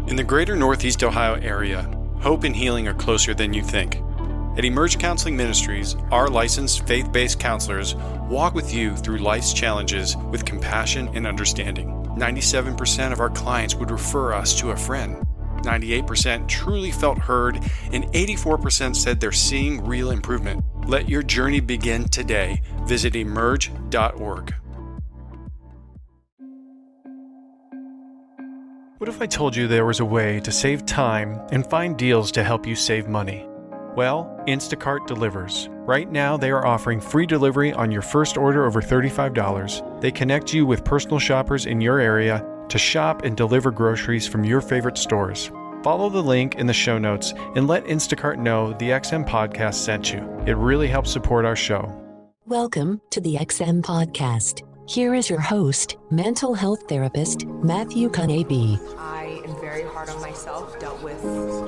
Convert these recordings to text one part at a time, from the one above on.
In the greater Northeast Ohio area, hope and healing are closer than you think. At Emerge Counseling Ministries, our licensed faith-based counselors walk with you through life's challenges with compassion and understanding. 97% of our clients would refer us to a friend. 98% truly felt heard, and 84% said they're seeing real improvement. Let your journey begin today. Visit emerge.org. What if I told you there was a way to save time and find deals to help you save money? Well, Instacart delivers. Right now, they are offering free delivery on your first order over $35. They connect you with personal shoppers in your area to shop and deliver groceries from your favorite stores. Follow the link in the show notes and let Instacart know the XM Podcast sent you. It really helps support our show. Welcome to the XM Podcast. Here is your host, mental health therapist, Matthew Kanabe. I am very hard on myself, dealt with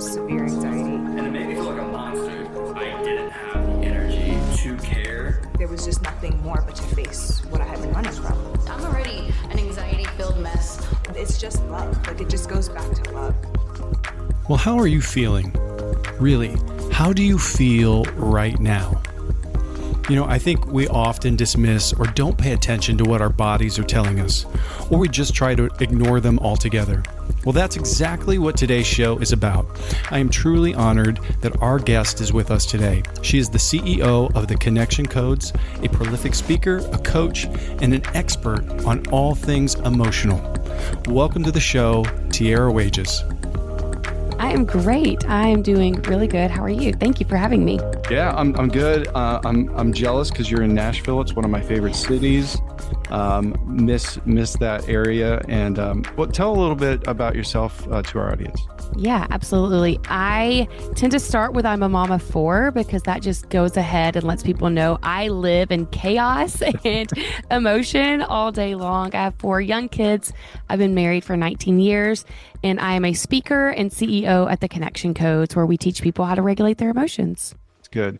severe anxiety. And it made me feel like a monster. I didn't have the energy to care. There was just nothing more but to face what I had been running from. I'm already an anxiety-filled mess. It's just love. Like, it just goes back to love. Well, how are you feeling? Really, how do you feel right now? You know, I think we often dismiss or don't pay attention to what our bodies are telling us, or we just try to ignore them altogether. Well, that's exactly what today's show is about. I am truly honored that our guest is with us today. She is the CEO of the Connection Codes, a prolific speaker, a coach, and an expert on all things emotional. Welcome to the show, Tera Wages. I am great. I am doing really good. How are you? Thank you for having me. Yeah, I'm good. I'm jealous because you're in Nashville. It's one of my favorite cities. Miss that area. And tell a little bit about yourself to our audience. Yeah, absolutely. I tend to start with I'm a mom of four because that just goes ahead and lets people know I live in chaos and emotion all day long. I have 4 young kids. I've been married for 19 years, and I am a speaker and CEO at the Connection Codes, where we teach people how to regulate their emotions. It's good.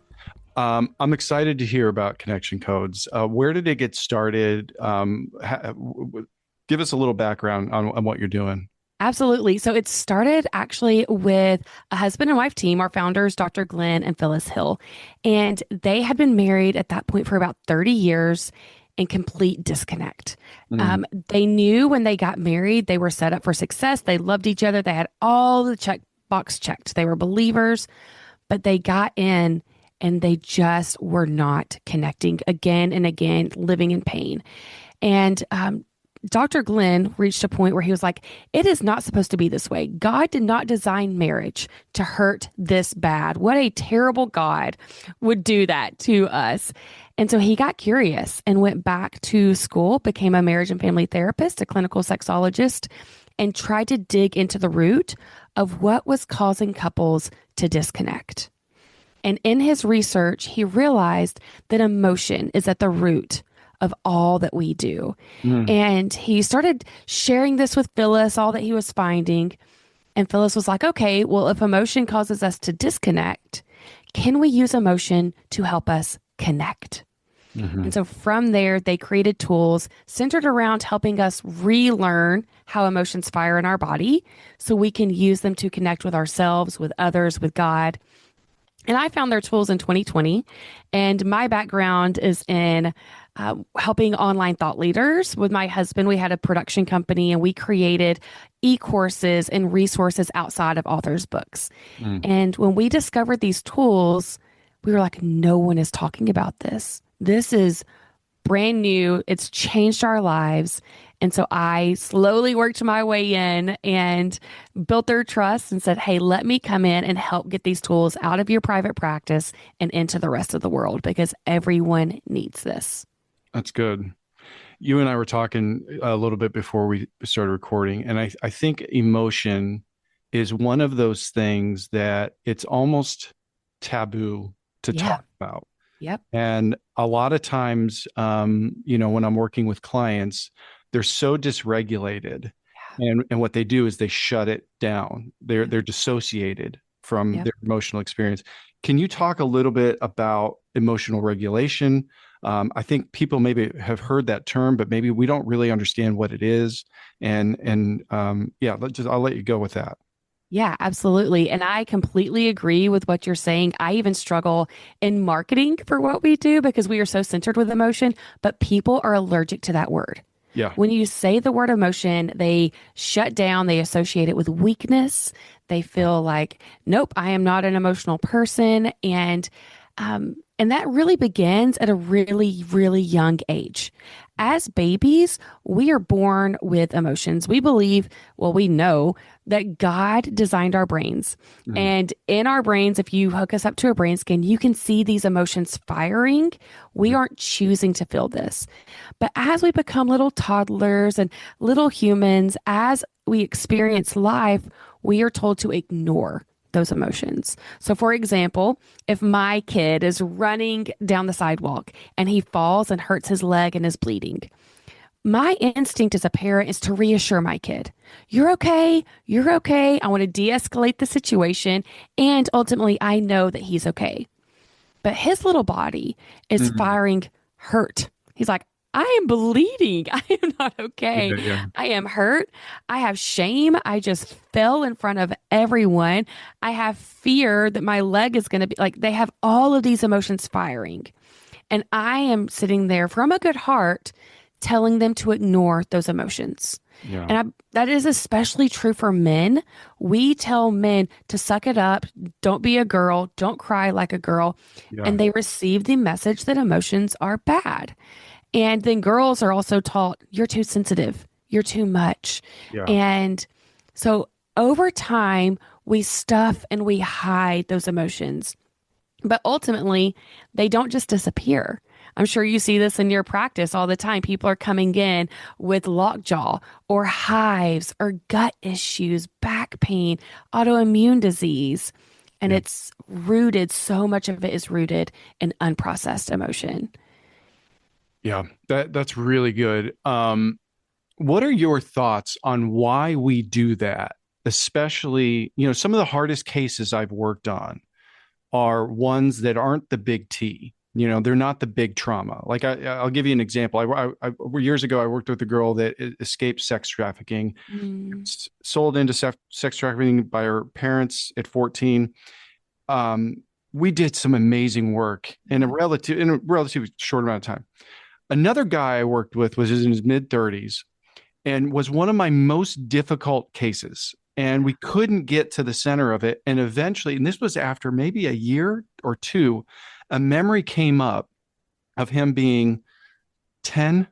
I'm excited to hear about Connection Codes. Where did it get started? Give us a little background on what you're doing. Absolutely. So it started actually with a husband and wife team, our founders, Dr. Glenn and Phyllis Hill. And they had been married at that point for about 30 years in complete disconnect. They knew when they got married, they were set up for success. They loved each other. They had all the checkbox checked. They were believers, but they got in and they just were not connecting again and again, living in pain. And Dr. Glenn reached a point where he was like, it is not supposed to be this way. God did not design marriage to hurt this bad. What a terrible God would do that to us. And so he got curious and went back to school, became a marriage and family therapist, a clinical sexologist, and tried to dig into the root of what was causing couples to disconnect. And in his research, he realized that emotion is at the root of all that we do. And he started sharing this with Phyllis, all that he was finding. And Phyllis was like, okay, well, if emotion causes us to disconnect, can we use emotion to help us connect? And so from there, they created tools centered around helping us relearn how emotions fire in our body so we can use them to connect with ourselves, with others, with God. And I found their tools in 2020. And my background is in helping online thought leaders. With my husband, we had a production company and we created e-courses and resources outside of authors' books. And when we discovered these tools, we were like, no one is talking about this. This is brand new. It's changed our lives. And so I slowly worked my way in and built their trust and said, hey, let me come in and help get these tools out of your private practice and into the rest of the world because everyone needs this. That's good. You and I were talking a little bit before we started recording, and I think emotion is one of those things that it's almost taboo to talk about. Yep. And a lot of times, when I'm working with clients, they're so dysregulated, and what they do is they shut it down. They're dissociated from their emotional experience. Can you talk a little bit about emotional regulation? I think people maybe have heard that term, but maybe we don't really understand what it is. I'll let you go with that. Yeah, absolutely. And I completely agree with what you're saying. I even struggle in marketing for what we do because we are so centered with emotion, but people are allergic to that word. Yeah. When you say the word emotion, they shut down, they associate it with weakness. They feel like, nope, I am not an emotional person. And that really begins at a really, really young age. As babies, we are born with emotions. We believe, well, we know that God designed our brains. Mhm. And in our brains, if you hook us up to a brain scan, you can see these emotions firing. We aren't choosing to feel this. But as we become little toddlers and little humans, as we experience life, we are told to ignore those emotions. So, for example, if my kid is running down the sidewalk and he falls and hurts his leg and is bleeding, my instinct as a parent is to reassure my kid. You're okay. You're okay. I want to de escalate the situation. And ultimately, I know that he's okay. But his little body is Mhm. firing hurt. He's like, I am bleeding. I am not okay. Yeah, yeah. I am hurt. I have shame. I just fell in front of everyone. I have fear that my leg is going to be like, they have all of these emotions firing. And I am sitting there from a good heart telling them to ignore those emotions. Yeah. And that is especially true for men. We tell men to suck it up, don't be a girl, don't cry like a girl. Yeah. And they receive the message that emotions are bad. And then girls are also taught, you're too sensitive, you're too much. Yeah. And so over time, we stuff and we hide those emotions. But ultimately, they don't just disappear. I'm sure you see this in your practice all the time. People are coming in with lockjaw or hives or gut issues, back pain, autoimmune disease. And Yeah. it's rooted, so much of it is rooted in unprocessed emotion. Yeah. That's really good. What are your thoughts on why we do that? Especially, some of the hardest cases I've worked on are ones that aren't the big T. They're not the big trauma. Like I'll give you an example. Years ago, I worked with a girl that escaped sex trafficking, Mm. sold into sex trafficking by her parents at 14. Um, we did some amazing work in a relatively short amount of time. Another guy I worked with was in his mid 30s and was one of my most difficult cases. And we couldn't get to the center of it. And eventually, and this was after maybe a year or two, a memory came up of him being 10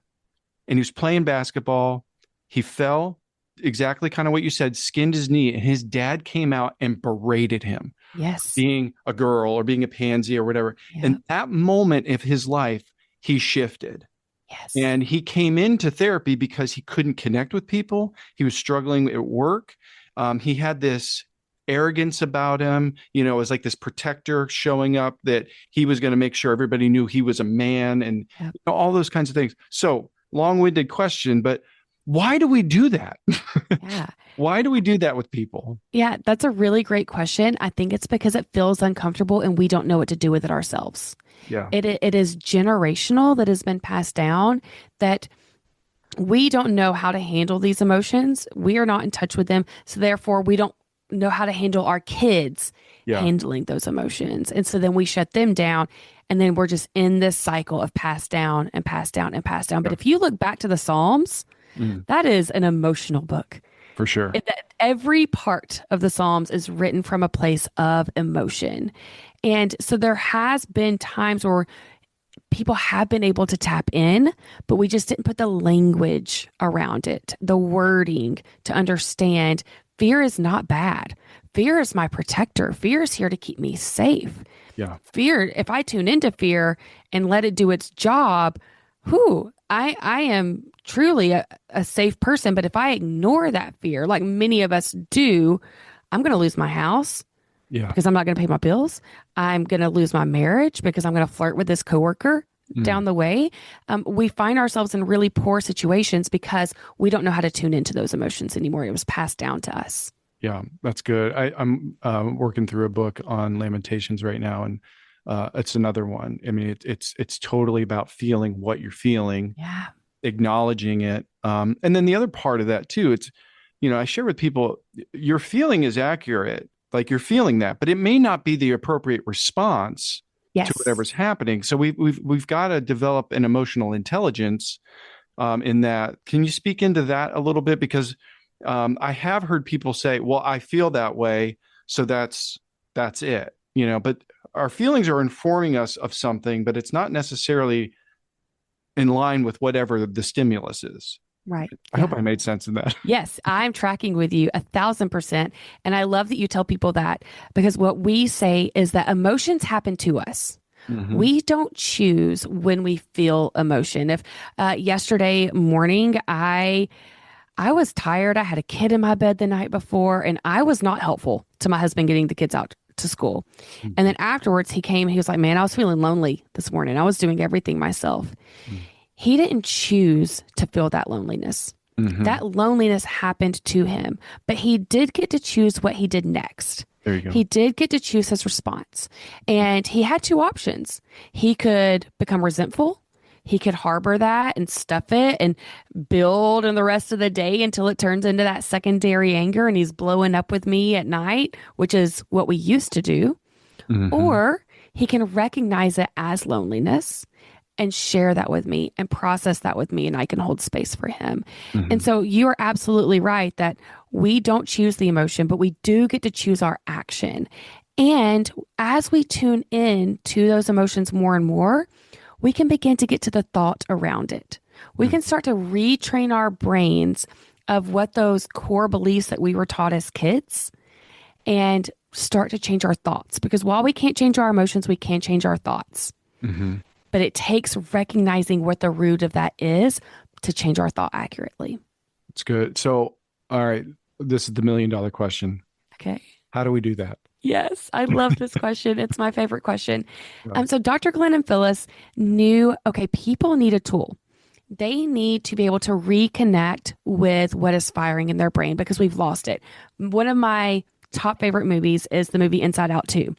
and he was playing basketball. He fell, exactly kind of what you said, skinned his knee, and his dad came out and berated him Yes. being a girl or being a pansy or whatever. Yep. And that moment of his life, he shifted. Yes. And he came into therapy because he couldn't connect with people. He was struggling at work. He had this arrogance about him, it was like this protector showing up that he was going to make sure everybody knew he was a man and Yep. all those kinds of things. So long-winded question, but why do we do that? Yeah. Why do we do that with people? Yeah, that's a really great question. I think it's because it feels uncomfortable and we don't know what to do with it ourselves. Yeah. It is generational that has been passed down, that we don't know how to handle these emotions. We are not in touch with them. So therefore, we don't know how to handle our kids Yeah. handling those emotions. And so then we shut them down. And then we're just in this cycle of pass down and pass down and pass down. But Yeah. if you look back to the Psalms, that is an emotional book. For sure. Every part of the Psalms is written from a place of emotion. And so there has been times where people have been able to tap in, but we just didn't put the language around it, the wording to understand fear is not bad. Fear is my protector. Fear is here to keep me safe. Yeah. Fear, if I tune into fear and let it do its job, I am truly a safe person. But if I ignore that fear, like many of us do, I'm going to lose my house. Yeah. Because I'm not going to pay my bills. I'm going to lose my marriage because I'm going to flirt with this coworker down the way. We find ourselves in really poor situations because we don't know how to tune into those emotions anymore. It was passed down to us. Yeah, that's good. I'm working through a book on Lamentations right now, and it's another one. I mean, it's totally about feeling what you're feeling, Yeah. acknowledging it, and then the other part of that too. I share with people, your feeling is accurate, like you're feeling that, but it may not be the appropriate response to Yes. whatever's happening. So we've got to develop an emotional intelligence in that. Can you speak into that a little bit? Because I have heard people say, well, I feel that way, so that's it, but our feelings are informing us of something, but it's not necessarily in line with whatever the stimulus is. Right. I hope I made sense in that. Yes, I'm tracking with you 1,000%. And I love that you tell people that, because what we say is that emotions happen to us. Mm-hmm. We don't choose when we feel emotion. If yesterday morning I was tired, I had a kid in my bed the night before, and I was not helpful to my husband getting the kids out to school. Mm-hmm. And then afterwards he came, he was like, man, I was feeling lonely this morning. I was doing everything myself. Mm-hmm. He didn't choose to feel that loneliness. Mm-hmm. That loneliness happened to him, but he did get to choose what he did next. There you go. He did get to choose his response. And he had two options. He could become resentful. He could harbor that and stuff it and build in the rest of the day until it turns into that secondary anger and he's blowing up with me at night, which is what we used to do. Mm-hmm. Or he can recognize it as loneliness and share that with me and process that with me, and I can hold space for him. Mm-hmm. And so you are absolutely right that we don't choose the emotion, but we do get to choose our action. And as we tune in to those emotions more and more, we can begin to get to the thought around it. We can start to retrain our brains of what those core beliefs that we were taught as kids and start to change our thoughts. Because while we can't change our emotions, we can change our thoughts. Mm-hmm. But it takes recognizing what the root of that is to change our thought accurately. It's good. So, all right, this is the $1 million question. Okay. How do we do that? Yes, I love this question. It's my favorite question. So Dr. Glenn and Phyllis knew, okay, people need a tool. They need to be able to reconnect with what is firing in their brain because we've lost it. One of my top favorite movies is the movie Inside Out 2.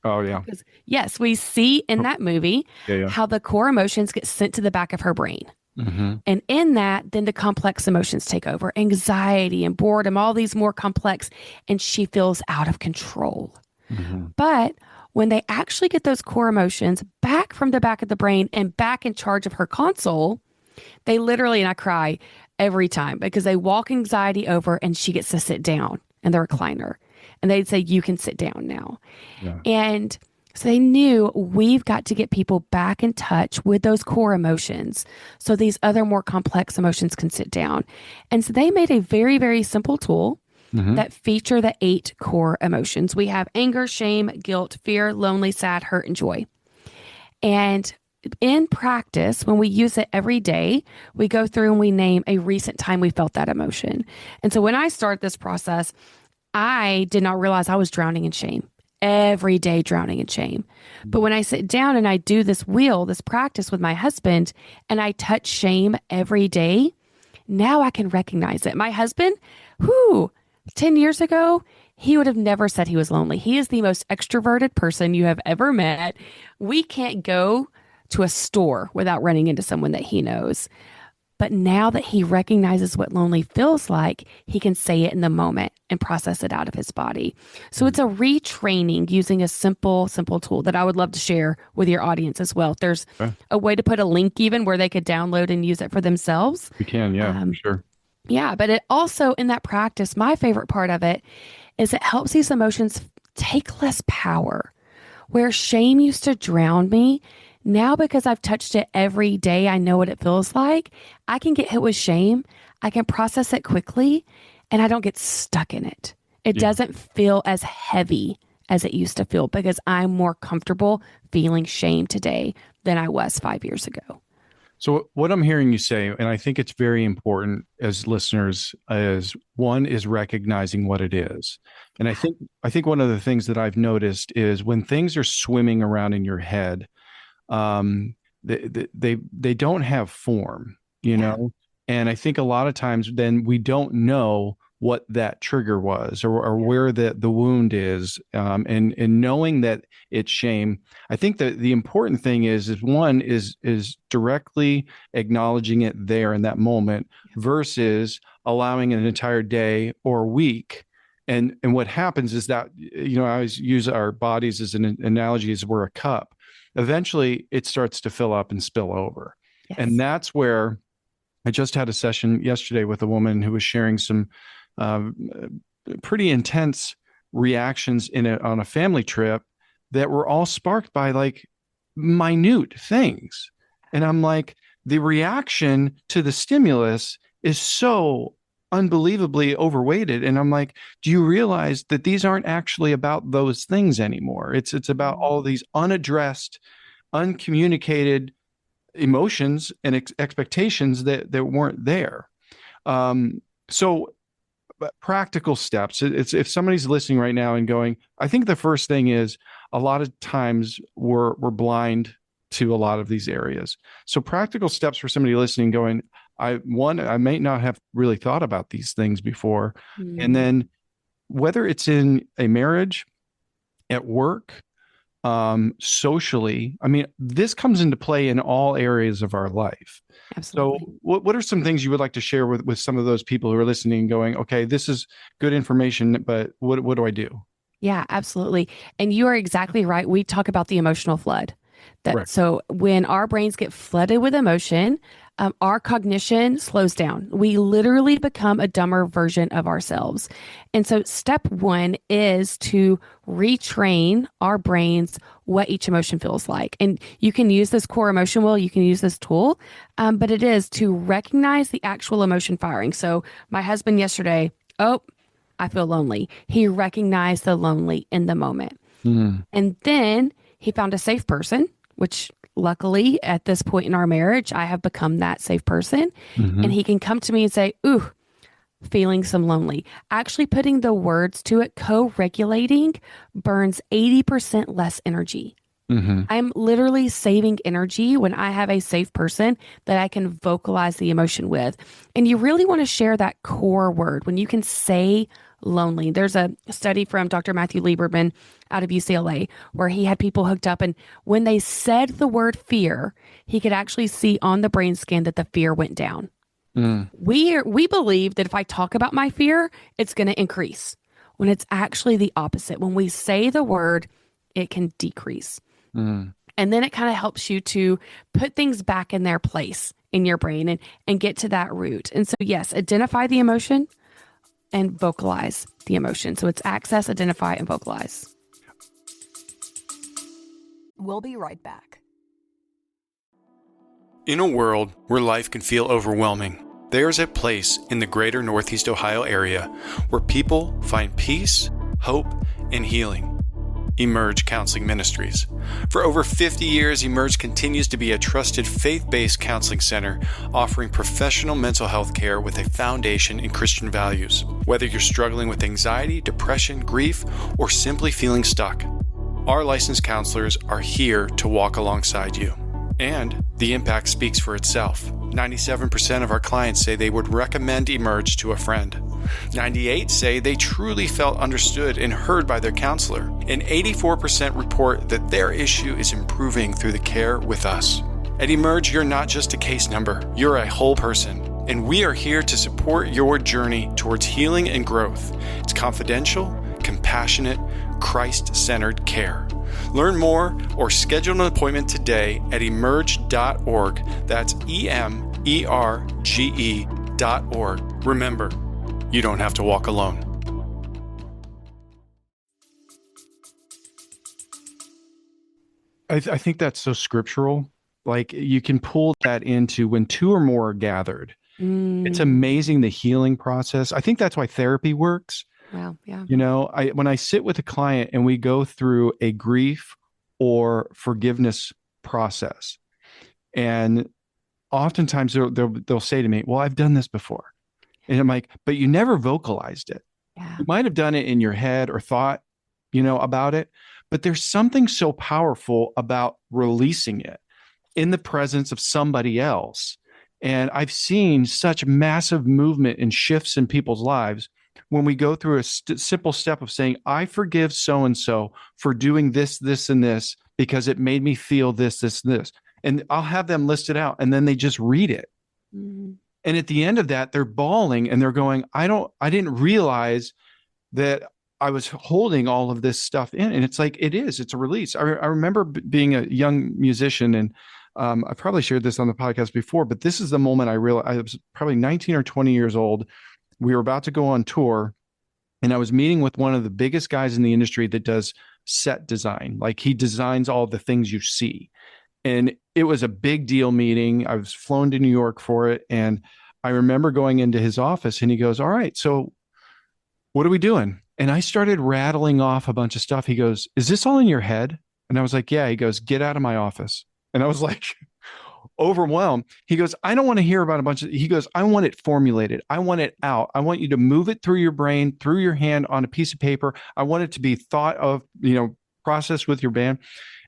Oh, yeah. Yes, we see in that movie how the core emotions get sent to the back of her brain. Mm-hmm. And in that, then the complex emotions take over, anxiety and boredom, all these more complex, and she feels out of control. Mm-hmm. But when they actually get those core emotions back from the back of the brain and back in charge of her console, they literally, and I cry every time because they walk anxiety over and she gets to sit down in the recliner. And they'd say, you can sit down now. Yeah. And so they knew we've got to get people back in touch with those core emotions so these other more complex emotions can sit down. And so they made a very, very simple tool that feature the 8 core emotions. We have anger, shame, guilt, fear, lonely, sad, hurt, and joy. And in practice, when we use it every day, we go through and we name a recent time we felt that emotion. And so when I start this process, I did not realize I was drowning in shame. Every day drowning in shame. But when I sit down and I do this wheel, this practice with my husband, and I touch shame every day, now I can recognize it. My husband, 10 years ago, he would have never said he was lonely. He is the most extroverted person you have ever met. We can't go to a store without running into someone that he knows. But now that he recognizes what lonely feels like, he can say it in the moment and process it out of his body. So it's a retraining using a simple tool that I would love to share with your audience as well. If there's a way to put a link even where they could download and use it for themselves. We can, sure. Yeah, but it also, in that practice, my favorite part of it is it helps these emotions take less power. Where shame used to drown me, now, because I've touched it every day, I know what it feels like. I can get hit with shame. I can process it quickly, and I don't get stuck in it. It doesn't feel as heavy as it used to feel because I'm more comfortable feeling shame today than I was 5 years ago. So what I'm hearing you say, and I think it's very important as listeners, is one is recognizing what it is. And I think one of the things that I've noticed is when things are swimming around in your head, they don't have form, know, and I think a lot of times then we don't know what that trigger was or where the wound is, and knowing that it's shame. I think that the important thing is one is directly acknowledging it there in that moment versus allowing an entire day or week. And what happens is that, I always use our bodies as an analogy as we're a cup. Eventually it starts to fill up and spill over. Yes. And that's where I just had a session yesterday with a woman who was sharing some pretty intense reactions on a family trip that were all sparked by like minute things. And I'm like, the reaction to the stimulus is so unbelievably overweighted. And I'm like, do you realize that these aren't actually about those things anymore? It's about all these unaddressed, uncommunicated emotions and expectations that weren't there. So practical steps. It's if somebody's listening right now and going, I think the first thing is a lot of times we're blind to a lot of these areas. So practical steps for somebody listening going, I may not have really thought about these things before. And then whether it's in a marriage, at work, socially, I mean, this comes into play in all areas of our life. Absolutely. So what are some things you would like to share with some of those people who are listening and going, okay, this is good information, but what do I do? Yeah, absolutely. And you are exactly right. We talk about the emotional flood. Correct. So when our brains get flooded with emotion, our cognition slows down. We literally become a dumber version of ourselves. And so step one is to retrain our brains what each emotion feels like. And you can use this core emotion wheel, you can use this tool, but it is to recognize the actual emotion firing. So my husband yesterday, I feel lonely. He recognized the lonely in the moment. And then he found a safe person, which luckily at this point in our marriage, I have become that safe person. And he can come to me and say, ooh, feeling some lonely. Actually putting the words to it, co-regulating burns 80% less energy. I'm literally saving energy when I have a safe person that I can vocalize the emotion with. And you really want to share that core word when you can say lonely. There's a study from Dr. Matthew Lieberman out of UCLA where he had people hooked up, and when they said the word fear, he could actually see on the brain scan that the fear went down. We believe that if I talk about my fear, it's going to increase, when it's actually the opposite. When we say the word, it can decrease. And then it kind of helps you to put things back in their place in your brain and get to that root. And so, yes, identify the emotion and vocalize the emotion. So it's access, identify, and vocalize. We'll be right back. In a world where life can feel overwhelming, there's a place in the greater Northeast Ohio area where people find peace, hope, and healing. Emerge Counseling Ministries. For over 50 years, Emerge continues to be a trusted faith-based counseling center offering professional mental health care with a foundation in Christian values. Whether you're struggling with anxiety, depression, grief, or simply feeling stuck, our licensed counselors are here to walk alongside you. And the impact speaks for itself. 97% of our clients say they would recommend Emerge to a friend. 98% say they truly felt understood and heard by their counselor. And 84% report that their issue is improving through the care with us. At Emerge, you're not just a case number, you're a whole person. And we are here to support your journey towards healing and growth. It's confidential, compassionate, Christ-centered care. Learn more or schedule an appointment today at emerge.org. That's EMERGE.org. Remember, you don't have to walk alone. I think that's so scriptural. Like you can pull that into when two or more are gathered. It's amazing the healing process. I think that's why therapy works. Wow. Yeah. You know, when I sit with a client and we go through a grief or forgiveness process, and oftentimes they'll say to me, well, I've done this before. And I'm like, but you never vocalized it. Yeah. You might have done it in your head or thought, about it, but there's something so powerful about releasing it in the presence of somebody else. And I've seen such massive movement and shifts in people's lives when we go through a simple step of saying, I forgive so-and-so for doing this, this, and this, because it made me feel this, this, and this. And I'll have them listed out, and then they just read it. And at the end of that, they're bawling and they're going, I didn't realize that I was holding all of this stuff in. And it's like, it's a release. I remember being a young musician, and I probably shared this on the podcast before, but this is the moment I realized. I was probably 19 or 20 years old. We were about to go on tour, and I was meeting with one of the biggest guys in the industry that does set design. Like, he designs all the things you see. And it was a big deal meeting. I was flown to New York for it. And I remember going into his office, and he goes, all right, so what are we doing? And I started rattling off a bunch of stuff. He goes, is this all in your head? And I was like, yeah. He goes, get out of my office. And I was like, overwhelmed. He goes, I don't want to hear about he goes, I want it formulated. I want it out. I want you to move it through your brain, through your hand, on a piece of paper. I want it to be thought of, processed with your band.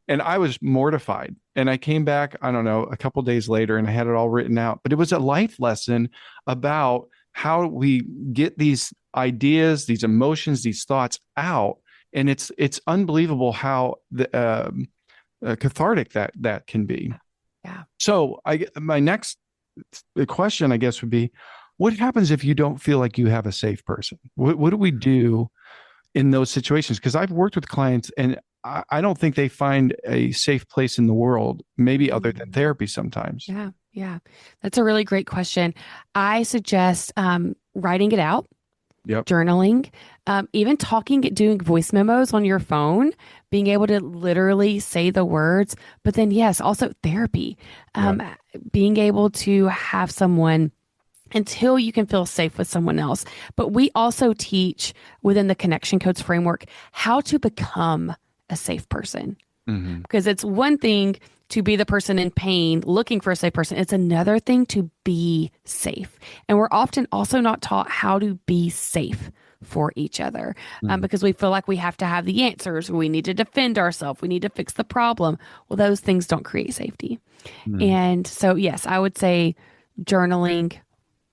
And I was mortified. And I came back, I don't know, a couple of days later, and I had it all written out. But it was a life lesson about how we get these ideas, these emotions, these thoughts out. And it's unbelievable how cathartic that can be. Yeah. So my next question, I guess, would be, what happens if you don't feel like you have a safe person? What do we do in those situations? Because I've worked with clients, and I don't think they find a safe place in the world, maybe other than therapy sometimes. Yeah. Yeah. That's a really great question. I suggest writing it out. Yep. Journaling, even doing voice memos on your phone, being able to literally say the words, but then yes, also therapy, being able to have someone until you can feel safe with someone else. But we also teach within the Connection Codes framework how to become a safe person, because it's one thing to be the person in pain looking for a safe person. It's another thing to be safe. And we're often also not taught how to be safe for each other because we feel like we have to have the answers. We need to defend ourselves. We need to fix the problem. Well, those things don't create safety. And so, yes, I would say journaling,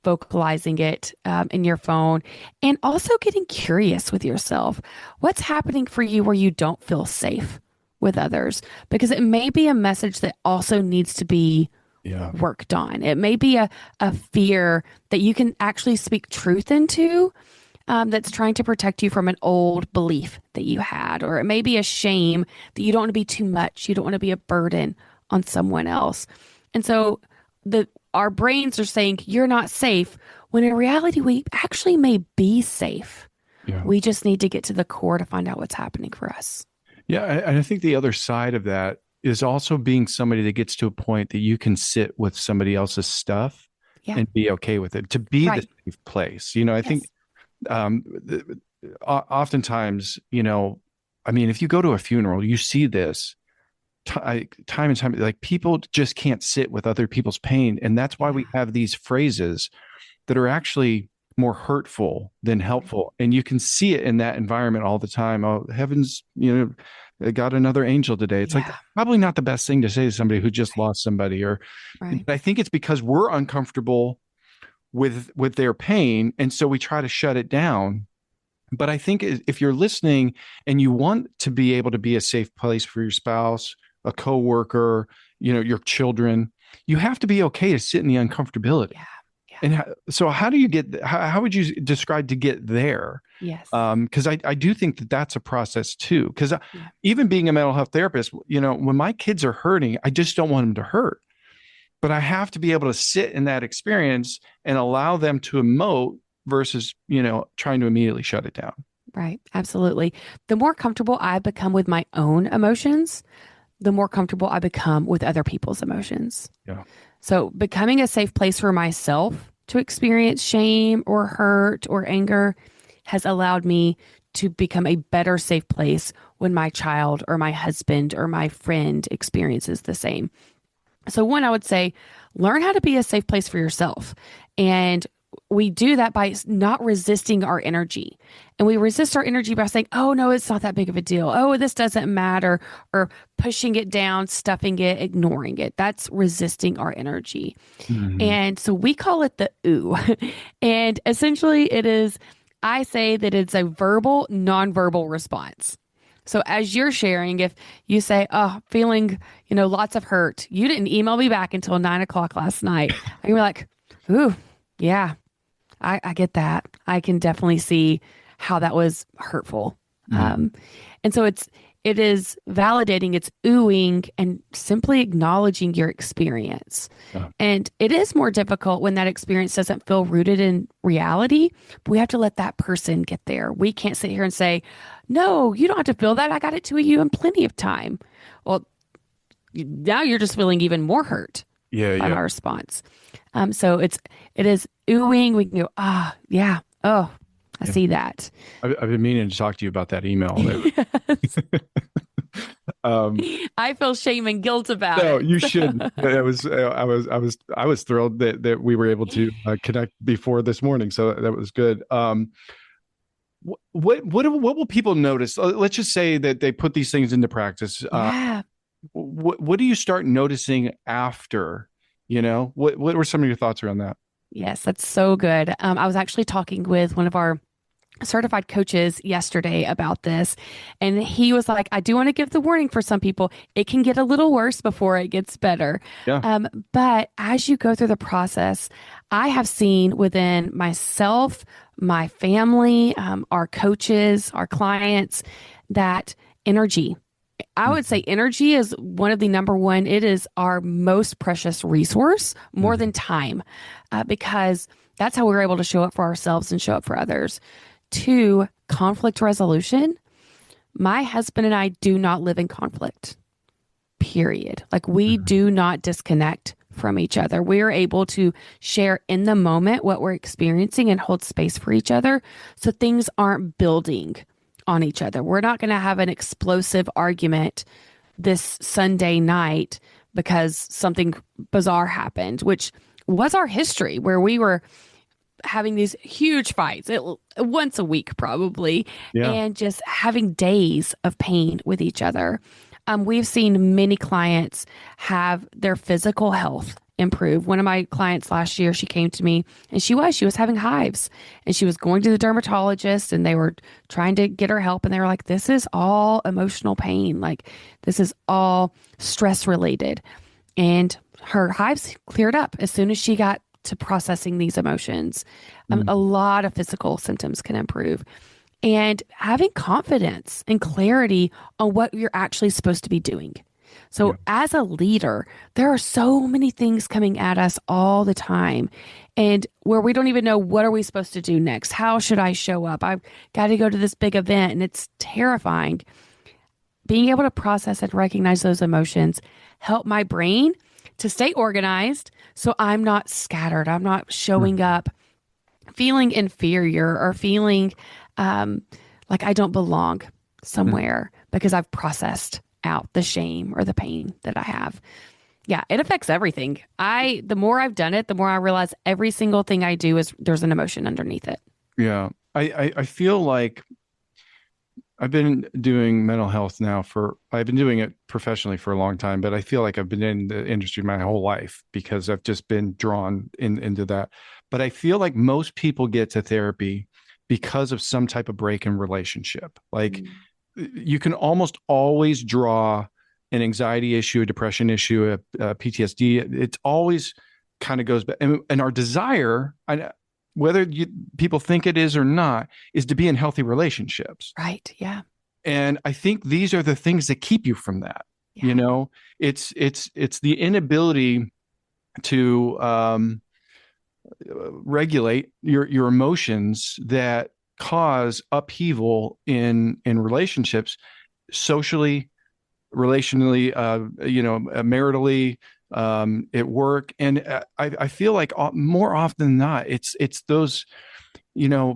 vocalizing it in your phone, and also getting curious with yourself. What's happening for you where you don't feel safe with others? Because it may be a message that also needs to be worked on. It may be a fear that you can actually speak truth into that's trying to protect you from an old belief that you had. Or it may be a shame that you don't want to be too much. You don't want to be a burden on someone else. And so our brains are saying you're not safe, when in reality, we actually may be safe. Yeah. We just need to get to the core to find out what's happening for us. Yeah. And I think the other side of that is also being somebody that gets to a point that you can sit with somebody else's stuff and be okay with it, to be the safe place. I think oftentimes, if you go to a funeral, you see this time and time, like, people just can't sit with other people's pain. And that's why we have these phrases that are actually more hurtful than helpful. And you can see it in that environment all the time. Oh, heavens, they got another angel today. It's like probably not the best thing to say to somebody who just lost somebody. Or I think it's because we're uncomfortable with their pain. And so we try to shut it down. But I think if you're listening and you want to be able to be a safe place for your spouse, a coworker, your children, you have to be okay to sit in the uncomfortability. Yeah. And so how do you how would you describe to get there? Yes. Because I do think that that's a process too. Because even being a mental health therapist, when my kids are hurting, I just don't want them to hurt. But I have to be able to sit in that experience and allow them to emote versus, trying to immediately shut it down. Right. Absolutely. The more comfortable I become with my own emotions, the more comfortable I become with other people's emotions. Yeah. So becoming a safe place for myself to experience shame or hurt or anger has allowed me to become a better safe place when my child or my husband or my friend experiences the same. So one, I would say, learn how to be a safe place for yourself. And we do that by not resisting our energy. And we resist our energy by saying, oh, no, it's not that big of a deal. Oh, this doesn't matter. Or pushing it down, stuffing it, ignoring it. That's resisting our energy. Mm-hmm. And so we call it the ooh. And essentially I say that it's a verbal, nonverbal response. So as you're sharing, if you say, oh, feeling, lots of hurt, you didn't email me back until 9:00 last night. And you're like, ooh, Yeah, I get that. I can definitely see how that was hurtful. Mm. And so it is validating, it's oohing and simply acknowledging your experience. Yeah. And it is more difficult when that experience doesn't feel rooted in reality. But we have to let that person get there. We can't sit here and say, no, you don't have to feel that. I got it to you in plenty of time. Well, now you're just feeling even more hurt Yeah. by Yeah. my response. So it is oohing. We can go, yeah. Oh, I Yeah. see that. I've been meaning to talk to you about that email. I feel shame and guilt about No, it. you shouldn't. I was thrilled that we were able to connect before this morning. So that was good. What will people notice? Let's just say that they put these things into practice. Yeah. What do you start noticing after? What were some of your thoughts around that? Yes, that's so good. I was actually talking with one of our certified coaches yesterday about this, and he was like, I do want to give the warning for some people. It can get a little worse before it gets better. Yeah. But as you go through the process, I have seen within myself, my family, our coaches, our clients, that energy. I would say energy is one of the number one. It is our most precious resource, more than time, because that's how we're able to show up for ourselves and show up for others. Two, conflict resolution. My husband and I do not live in conflict, period. Like we do not disconnect from each other. We are able to share in the moment what we're experiencing and hold space for each other. So things aren't building on each other. We're not going to have an explosive argument this Sunday night because something bizarre happened, which was our history, where we were having these huge fights once a week, probably, Yeah. and just having days of pain with each other. We've seen many clients have their physical health improve. One of my clients last year, she came to me and she was having hives, and she was going to the dermatologist, and they were trying to get her help. And they were like, this is all emotional pain. Like this is all stress related. And her hives cleared up as soon as she got to processing these emotions. A lot of physical symptoms can improve. And having confidence and clarity on what you're actually supposed to be doing. So as a leader, there are so many things coming at us all the time, and where we don't even know, what are we supposed to do next? How should I show up? I've got to go to this big event, and it's terrifying. Being able to process and recognize those emotions help my brain to stay organized, so I'm not scattered. I'm not showing up feeling inferior or feeling like I don't belong somewhere because I've processed out the shame or the pain that I have. Yeah, it affects everything. The more I've done it, the more I realize every single thing I do is there's an emotion underneath it. Yeah. I feel like I've been doing mental health now I've been doing it professionally for a long time, but I feel like I've been in the industry my whole life because I've just been drawn into that. But I feel like most people get to therapy because of some type of break in relationship. Like you can almost always draw an anxiety issue, a depression issue, a PTSD. It always kind of goes back. And our desire, whether people think it is or not, is to be in healthy relationships. Right. Yeah. And I think these are the things that keep you from that. Yeah. It's the inability to regulate your emotions that cause upheaval in relationships, socially, relationally, maritally, at work. And I feel like more often than not, it's those,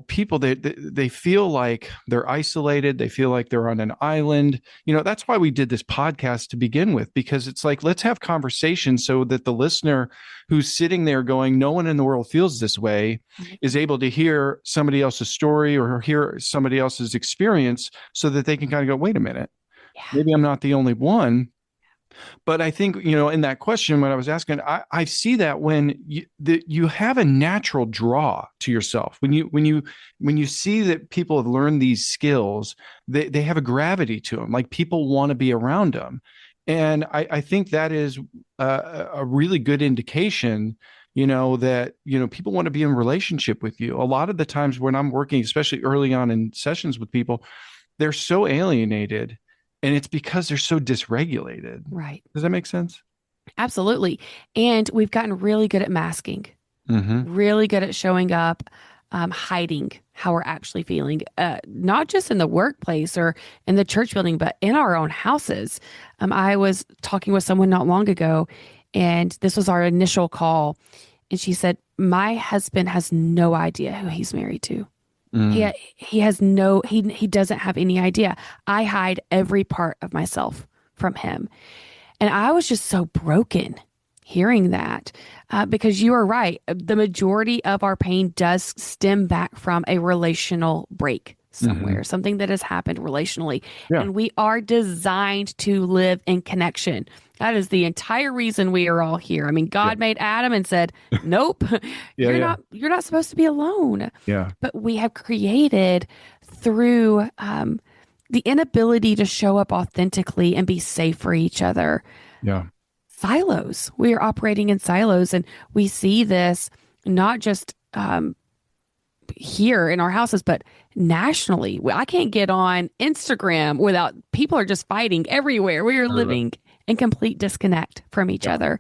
people that they feel like they're isolated. They feel like they're on an island. That's why we did this podcast to begin with, because it's like, let's have conversations so that the listener who's sitting there going, no one in the world feels this way, is able to hear somebody else's story or hear somebody else's experience so that they can kind of go, wait a minute, maybe I'm not the only one. But I think, in that question, when I was asking, I see that when you have a natural draw to yourself, when you see that people have learned these skills, they have a gravity to them, like people want to be around them. And I think that is a really good indication, that, people want to be in relationship with you. A lot of the times when I'm working, especially early on in sessions with people, they're so alienated, and it's because they're so dysregulated. Right. Does that make sense? Absolutely. And we've gotten really good at masking, Mm-hmm. really good at showing up, hiding how we're actually feeling, not just in the workplace or in the church building, but in our own houses. I was talking with someone not long ago, and this was our initial call. And she said, my husband has no idea who he's married to. Mm. He has he doesn't have any idea. I hide every part of myself from him. And I was just so broken hearing that, because you are right. The majority of our pain does stem back from a relational break somewhere, something that has happened relationally. Yeah. And we are designed to live in connection. That is the entire reason we are all here. I mean, God made Adam and said, nope, you're not supposed to be alone. Yeah. But we have created through the inability to show up authentically and be safe for each other. Yeah. Silos. We are operating in silos, and we see this not just here in our houses, but nationally. I can't get on Instagram without people are just fighting everywhere. We are living in complete disconnect from each other,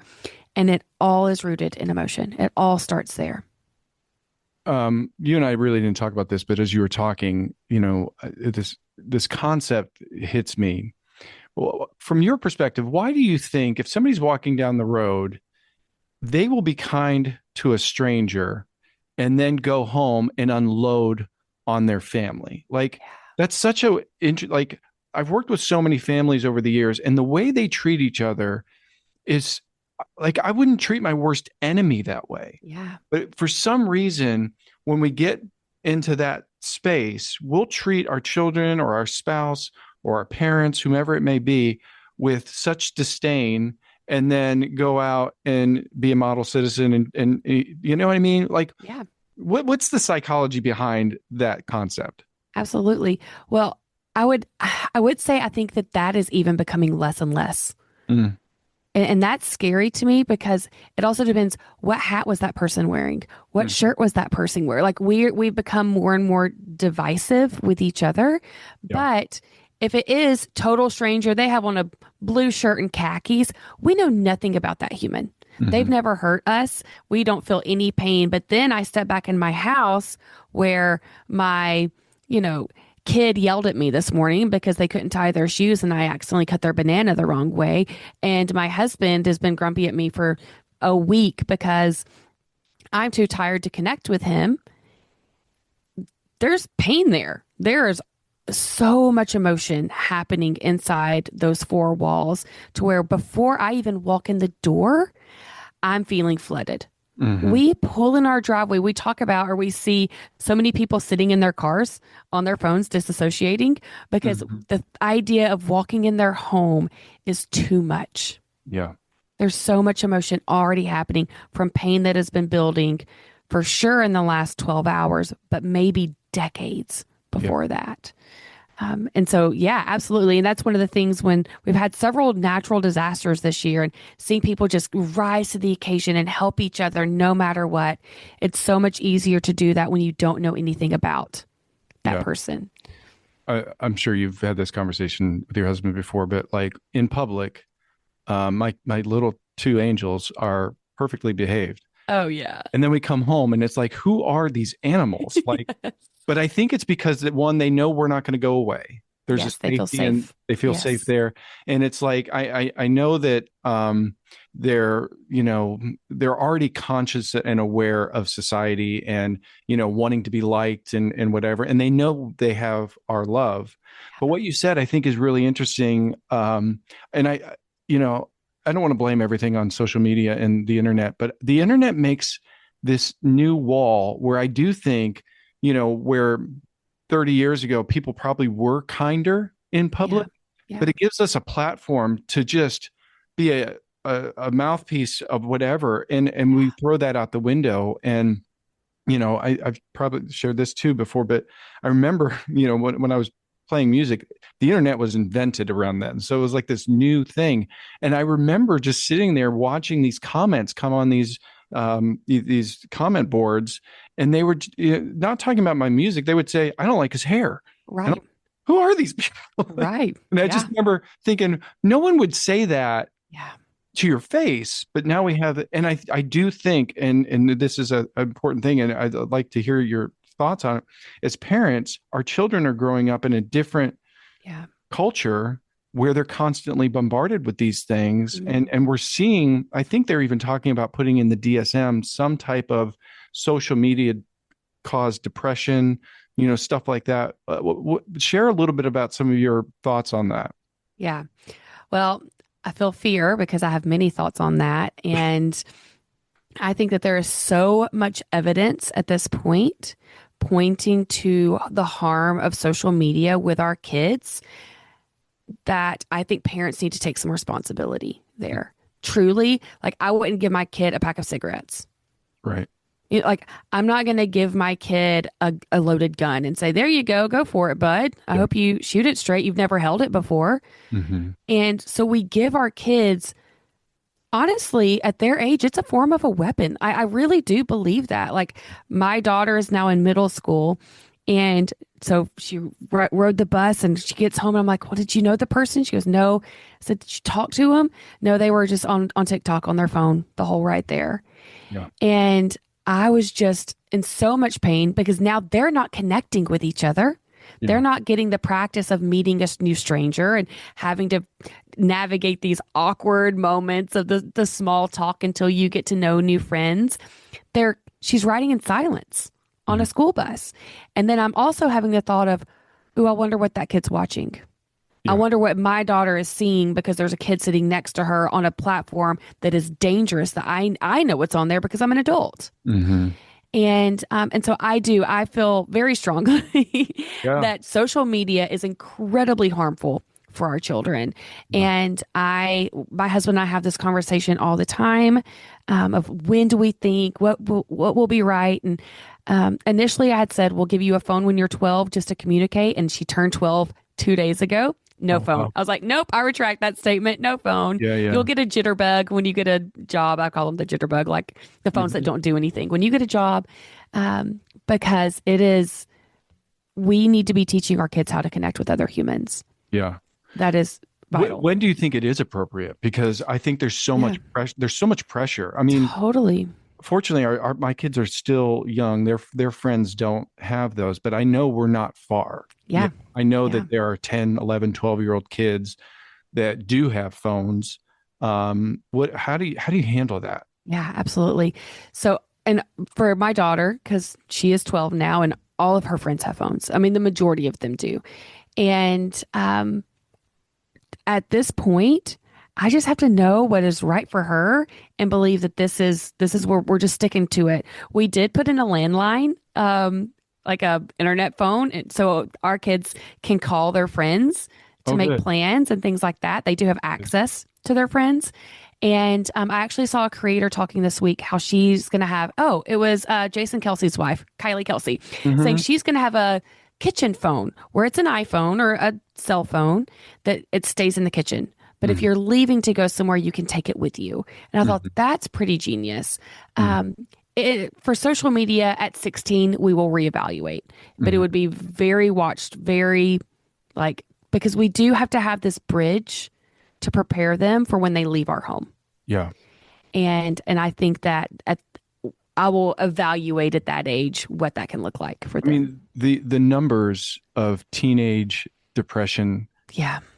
and it all is rooted in emotion. It all starts there. You and I really didn't talk about this, but as you were talking, this concept hits me. Well, from your perspective, why do you think if somebody's walking down the road, they will be kind to a stranger and then go home and unload on their family? Like, that's such like, I've worked with so many families over the years, and the way they treat each other is like, I wouldn't treat my worst enemy that way. Yeah. But for some reason, when we get into that space, we'll treat our children or our spouse or our parents, whomever it may be, with such disdain, and then go out and be a model citizen. And you know what I mean? Like, Yeah. What's the psychology behind that concept? Absolutely. Well, I would say I think that is even becoming less and less. Mm. And that's scary to me, because it also depends, what hat was that person wearing? What shirt was that person wearing? Like, we've become more and more divisive with each other. Yeah. But if it is total stranger, they have on a blue shirt and khakis, we know nothing about that human. Mm-hmm. They've never hurt us. We don't feel any pain. But then I step back in my house where my, kid yelled at me this morning because they couldn't tie their shoes and I accidentally cut their banana the wrong way. And my husband has been grumpy at me for a week because I'm too tired to connect with him. There's pain there. There is so much emotion happening inside those four walls, to where before I even walk in the door, I'm feeling flooded. Mm-hmm. We pull in our driveway. We talk about, or we see so many people sitting in their cars on their phones, disassociating, because the idea of walking in their home is too much. Yeah. There's so much emotion already happening from pain that has been building for sure in the last 12 hours, but maybe decades before that. And so, yeah, absolutely. And that's one of the things when we've had several natural disasters this year, and seeing people just rise to the occasion and help each other no matter what. It's so much easier to do that when you don't know anything about that person. I'm sure you've had this conversation with your husband before, but like in public, my little two angels are perfectly behaved. Oh, yeah. And then we come home and it's like, who are these animals? Like, yes. But I think it's because that, one, they know we're not going to go away. There's a safety, and they feel safe there. And it's like, I know that they're already conscious and aware of society and, wanting to be liked and whatever. And they know they have our love. But what you said, I think, is really interesting. And I don't want to blame everything on social media and the internet, but the internet makes this new wall where I do think, where 30 years ago, people probably were kinder in public, but it gives us a platform to just be a mouthpiece of whatever. And we throw that out the window. And, I've probably shared this too before, but I remember, when I was playing music, the internet was invented around then. So it was like this new thing. And I remember just sitting there watching these comments come on these these comment boards, and they were not talking about my music. They would say, I don't like his hair. Right. Who are these people? Right. And I just remember thinking, no one would say that to your face, but now we have it. And I do think, and this is an important thing, and I'd like to hear your thoughts on it. As parents, our children are growing up in a different culture where they're constantly bombarded with these things. And we're seeing, I think they're even talking about putting in the DSM some type of social media caused depression, stuff like that. Share a little bit about some of your thoughts on that. Yeah. Well, I feel fear because I have many thoughts on that. And I think that there is so much evidence at this point pointing to the harm of social media with our kids that I think parents need to take some responsibility there. Truly, like I wouldn't give my kid a pack of cigarettes. Right. Like I'm not going to give my kid a loaded gun and say, there you go for it, bud. I hope you shoot it straight. You've never held it before. And so we give our kids, honestly, at their age, it's a form of a weapon. I really do believe that. Like my daughter is now in middle school, and so she rode the bus and she gets home and I'm like, well, did you know the person? She goes, no. I said, did you talk to him? No, they were just on TikTok on their phone the whole ride there. Yeah. And I was just in so much pain because now they're not connecting with each other. Yeah. They're not getting the practice of meeting a new stranger and having to navigate these awkward moments of the small talk until you get to know new friends. She's riding in silence on a school bus. And then I'm also having the thought of, ooh, I wonder what that kid's watching. Yeah. I wonder what my daughter is seeing because there's a kid sitting next to her on a platform that is dangerous that I know what's on there because I'm an adult. And so I feel very strongly that social media is incredibly harmful for our children. And my husband and I have this conversation all the time of when do we think, what will be right? And initially I had said, we'll give you a phone when you're 12 just to communicate. And she turned 12 2 days ago. No phone. Wow. I was like, nope, I retract that statement. No phone. Yeah. You'll get a jitterbug when you get a job. I call them the jitterbug, like the phones that don't do anything. When you get a job, because we need to be teaching our kids how to connect with other humans. Yeah. That is vital. When do you think it is appropriate? Because I think there's so much pressure. There's so much pressure. I mean, totally. Fortunately, my kids are still young. Their friends don't have those, but I know we're not far. Yeah. I know that there are 10, 11, 12-year-old kids that do have phones. How do you handle that? Yeah, absolutely. So, and for my daughter, because she is 12 now and all of her friends have phones. I mean, the majority of them do. And at this point, I just have to know what is right for her and believe that this is where we're just sticking to it. We did put in a landline, like a internet phone, and so our kids can call their friends to make plans and things like that. They do have access to their friends. And I actually saw a creator talking this week how she's going to have, it was Jason Kelsey's wife, Kylie Kelsey, saying she's going to have a kitchen phone where it's an iPhone or a cell phone that it stays in the kitchen. But if you're leaving to go somewhere, you can take it with you. And I thought that's pretty genius. For social media at 16, we will reevaluate, but it would be very watched, because we do have to have this bridge to prepare them for when they leave our home. Yeah. And I think that I will evaluate at that age what that can look like for them. I mean, the numbers of teenage depression,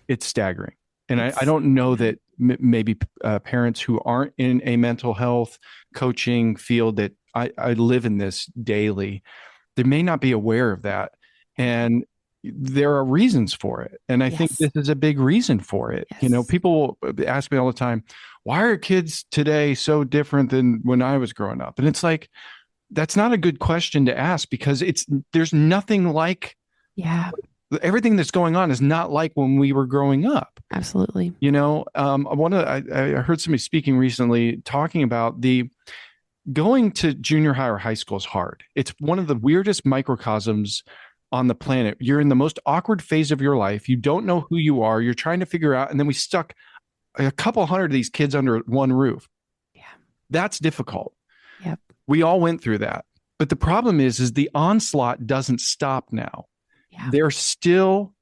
it's staggering. And I don't know that maybe parents who aren't in a mental health coaching field that I live in this daily, they may not be aware of that. And there are reasons for it. And I think this is a big reason for it. Yes. You know, people ask me all the time, why are kids today so different than when I was growing up? And it's like, that's not a good question to ask because there's nothing like everything that's going on is not like when we were growing up. Absolutely. You know, I heard somebody speaking recently talking about going to junior high or high school is hard. It's one of the weirdest microcosms on the planet. You're in the most awkward phase of your life. You don't know who you are. You're trying to figure out. And then we stuck a couple hundred of these kids under one roof. Yeah. That's difficult. We all went through that. But the problem is the onslaught doesn't stop now. Yeah. They're still,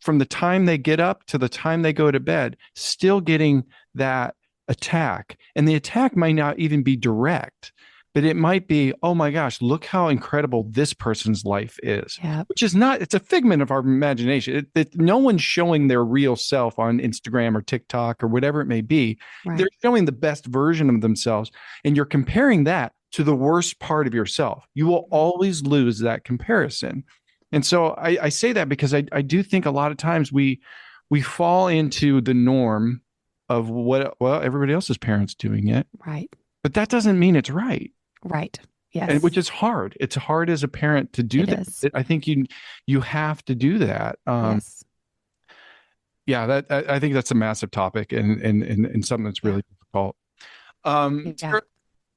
from the time they get up to the time they go to bed, still getting that attack. And the attack might not even be direct, but it might be, oh my gosh, look how incredible this person's life is, which is not, it's a figment of our imagination. No one's showing their real self on Instagram or TikTok or whatever it may be. Right. They're showing the best version of themselves. And you're comparing that to the worst part of yourself. You will always lose that comparison. And so I say that because I do think a lot of times we fall into the norm of everybody else's parents doing it. Right. But that doesn't mean it's right. Right. Yes. And which is hard. It's hard as a parent to do that. I think you have to do that. Yes. Yeah, I think that's a massive topic and something that's really difficult. Sarah,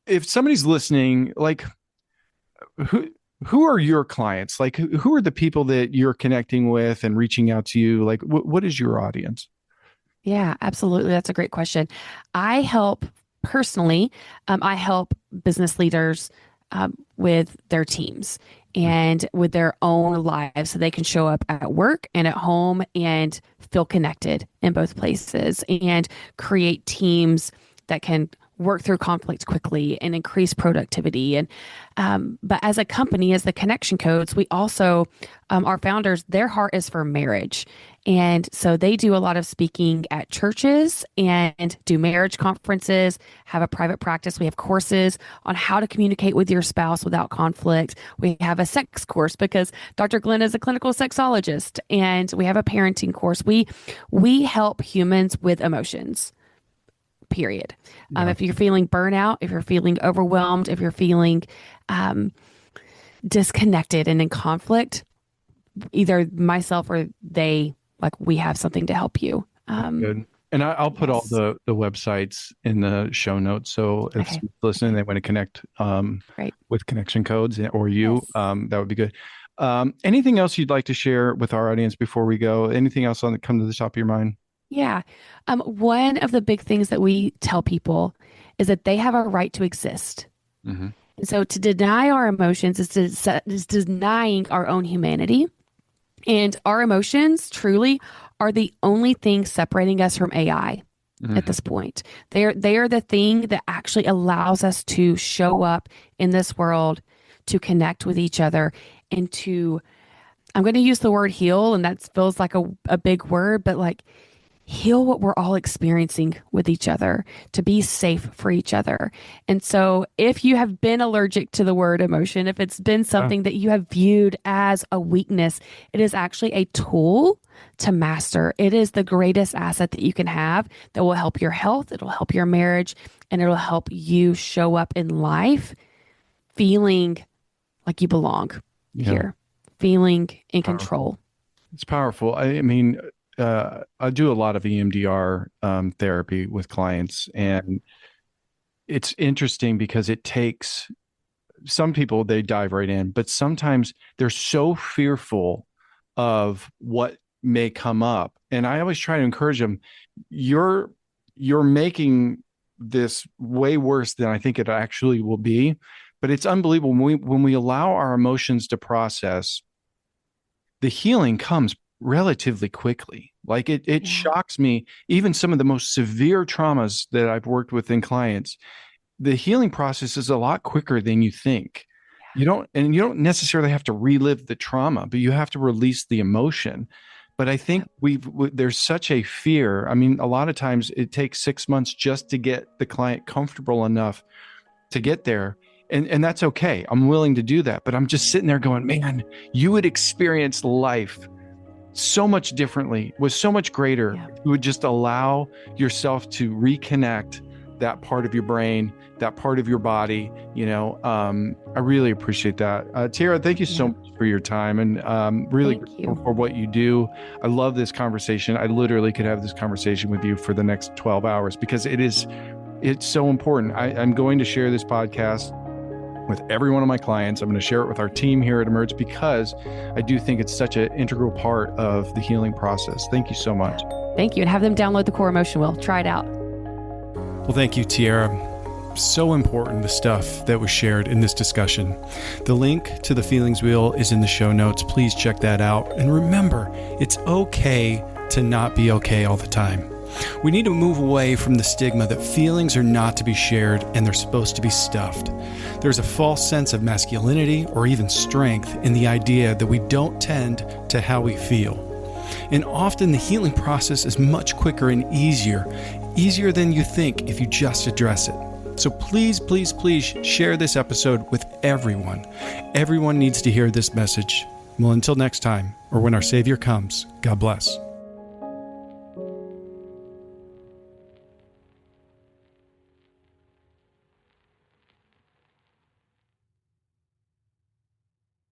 if somebody's listening, like who are your clients? Like who are the people that you're connecting with and reaching out to you? Like what is your audience? Yeah, absolutely. That's a great question. I help personally, I help business leaders with their teams and with their own lives so they can show up at work and at home and feel connected in both places and create teams that can work through conflict quickly and increase productivity. And but as a company, as the Connection Codes, we also, our founders, their heart is for marriage. And so they do a lot of speaking at churches and do marriage conferences, have a private practice. We have courses on how to communicate with your spouse without conflict. We have a sex course because Dr. Glenn is a clinical sexologist, and we have a parenting course. We help humans with emotions. Period. If you're feeling burnout, if you're feeling overwhelmed, if you're feeling disconnected and in conflict, either myself or they, like, we have something to help you. Good. And I'll put all the websites in the show notes. So if someone's listening, they want to connect with Connection Codes or you, that would be good. Anything else you'd like to share with our audience before we go? Anything else come to the top of your mind? Yeah. One of the big things that we tell people is that they have a right to exist. Mm-hmm. And so to deny our emotions is denying our own humanity. And our emotions truly are the only thing separating us from AI at this point. They are the thing that actually allows us to show up in this world, to connect with each other, and to, I'm going to use the word heal, and that feels like a big word, but like, heal what we're all experiencing with each other, to be safe for each other. And so if you have been allergic to the word emotion, if it's been something that you have viewed as a weakness, it is actually a tool to master. It is the greatest asset that you can have that will help your health, it'll help your marriage, and it'll help you show up in life feeling like you belong here, feeling in control. It's powerful. I mean, I do a lot of EMDR therapy with clients, and it's interesting because it takes some people, they dive right in, but sometimes they're so fearful of what may come up. And I always try to encourage them, you're making this way worse than I think it actually will be. But it's unbelievable when we allow our emotions to process, the healing comes relatively quickly. Like it shocks me. Even some of the most severe traumas that I've worked with in clients, the healing process is a lot quicker than you think. You don't necessarily have to relive the trauma, but you have to release the emotion. But I think there's such a fear. I mean, a lot of times it takes 6 months just to get the client comfortable enough to get there. And that's okay. I'm willing to do that. But I'm just sitting there going, man, you would experience life so much differently, was so much greater. You would just allow yourself to reconnect that part of your brain, that part of your body. I really appreciate that. Tera, thank you so much for your time, and really for what you do. I love this conversation. I literally could have this conversation with you for the next 12 hours because it's so important. I'm going to share this podcast with every one of my clients. I'm going to share it with our team here at Emerge because I do think it's such an integral part of the healing process. Thank you so much. Thank you. And have them download the Core Emotion Wheel. Try it out. Well, thank you, Tera. So important, the stuff that was shared in this discussion. The link to the feelings wheel is in the show notes. Please check that out. And remember, it's okay to not be okay all the time. We need to move away from the stigma that feelings are not to be shared and they're supposed to be stuffed. There's a false sense of masculinity or even strength in the idea that we don't tend to how we feel. And often the healing process is much quicker and easier than you think if you just address it. So please, please, please share this episode with everyone. Everyone needs to hear this message. Well, until next time, or when our Savior comes, God bless.